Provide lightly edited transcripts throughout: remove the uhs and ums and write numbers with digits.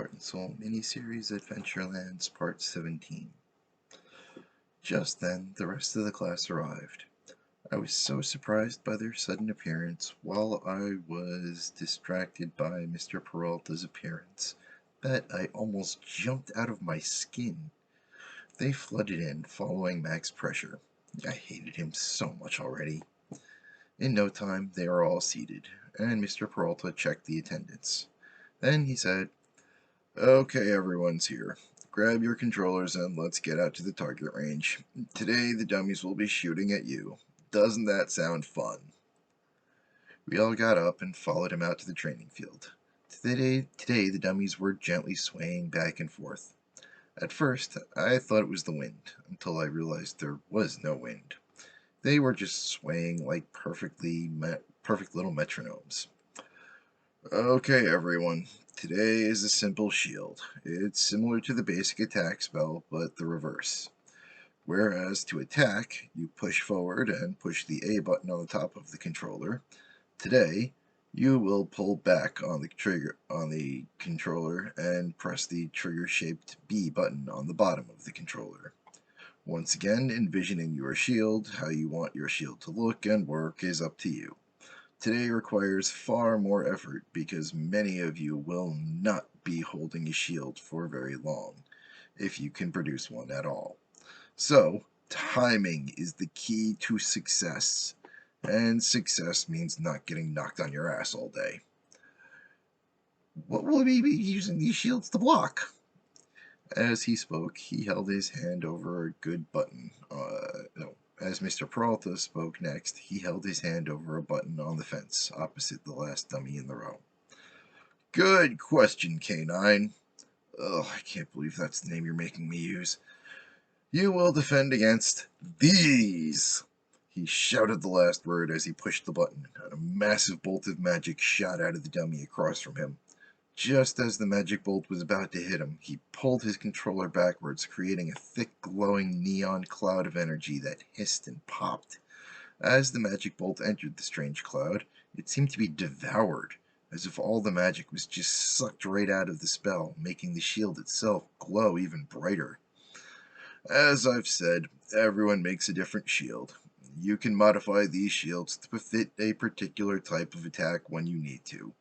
Heart and Soul miniseries Adventurelands Part 17. Just then, the rest of the class arrived. I was so surprised by their sudden appearance while I was distracted by Mr. Peralta's appearance that I almost jumped out of my skin. They flooded in, following Mac's pressure. I hated him so much already. In no time, they were all seated, and Mr. Peralta checked the attendance. Then he said, "Okay, everyone's here. Grab your controllers and let's get out to the target range. Today, the dummies will be shooting at you. Doesn't that sound fun?" We all got up and followed him out to the training field. Today, the dummies were gently swaying back and forth. At first, I thought it was the wind, until I realized there was no wind. They were just swaying like perfect little metronomes. "Okay, everyone. Today is a simple shield. It's similar to the basic attack spell, but the reverse. Whereas to attack, you push forward and push the A button on the top of the controller. Today, you will pull back on the controller and press the trigger-shaped B button on the bottom of the controller. Once again, envisioning your shield, how you want your shield to look and work is up to you. Today requires far more effort because many of you will not be holding a shield for very long, if you can produce one at all. So, timing is the key to success, and success means not getting knocked on your ass all day. What will we be using these shields to block?" As he spoke, he held his hand over a good button. As Mr. Peralta spoke next, he held his hand over a button on the fence, opposite the last dummy in the row. "Good question, K9. Oh, I can't believe that's the name you're making me use. You will defend against these." He shouted the last word as he pushed the button, and a massive bolt of magic shot out of the dummy across from him. Just as the magic bolt was about to hit him, he pulled his controller backwards, creating a thick, glowing neon cloud of energy that hissed and popped. As the magic bolt entered the strange cloud, it seemed to be devoured, as if all the magic was just sucked right out of the spell, making the shield itself glow even brighter. As I've said, everyone makes a different shield. You can modify these shields to fit a particular type of attack when you need to.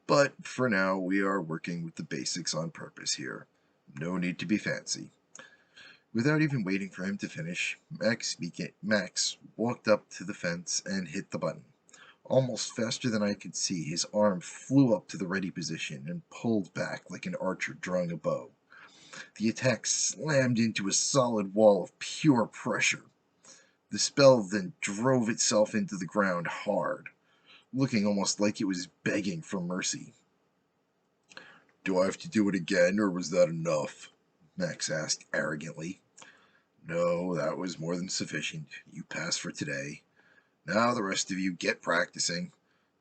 But for now, we are working with the basics on purpose here. No need to be fancy. Without even waiting for him to finish, Max walked up to the fence and hit the button. Almost faster than I could see, his arm flew up to the ready position and pulled back like an archer drawing a bow. The attack slammed into a solid wall of pure pressure. The spell then drove itself into the ground hard, looking almost like it was begging for mercy. "Do I have to do it again, or was that enough?" Max asked arrogantly. "No, that was more than sufficient. You passed for today. Now the rest of you get practicing.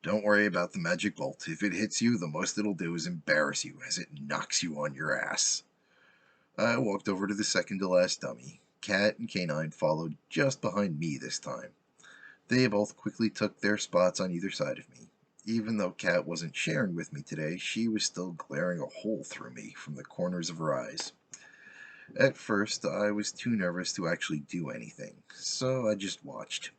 Don't worry about the magic bolt. If it hits you, the most it'll do is embarrass you as it knocks you on your ass." I walked over to the second to last dummy. Cat and K9 followed just behind me this time. They both quickly took their spots on either side of me. Even though Cat wasn't sharing with me today, she was still glaring a hole through me from the corners of her eyes. At first, I was too nervous to actually do anything, so I just watched.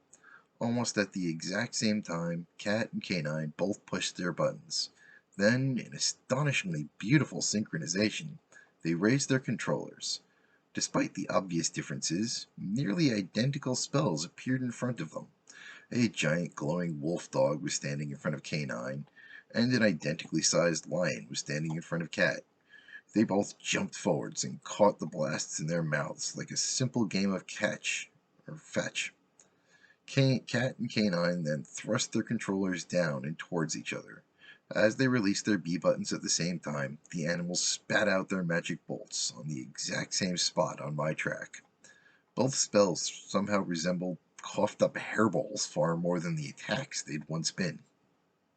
Almost at the exact same time, Cat and K9 both pushed their buttons. Then, in astonishingly beautiful synchronization, they raised their controllers. Despite the obvious differences, nearly identical spells appeared in front of them. A giant glowing wolf dog was standing in front of K9, and an identically sized lion was standing in front of Cat. They both jumped forwards and caught the blasts in their mouths like a simple game of catch or fetch. Cat and K9 then thrust their controllers down and towards each other. As they released their B buttons at the same time, the animals spat out their magic bolts on the exact same spot on my track. Both spells somehow resembled coughed up hairballs far more than the attacks they'd once been.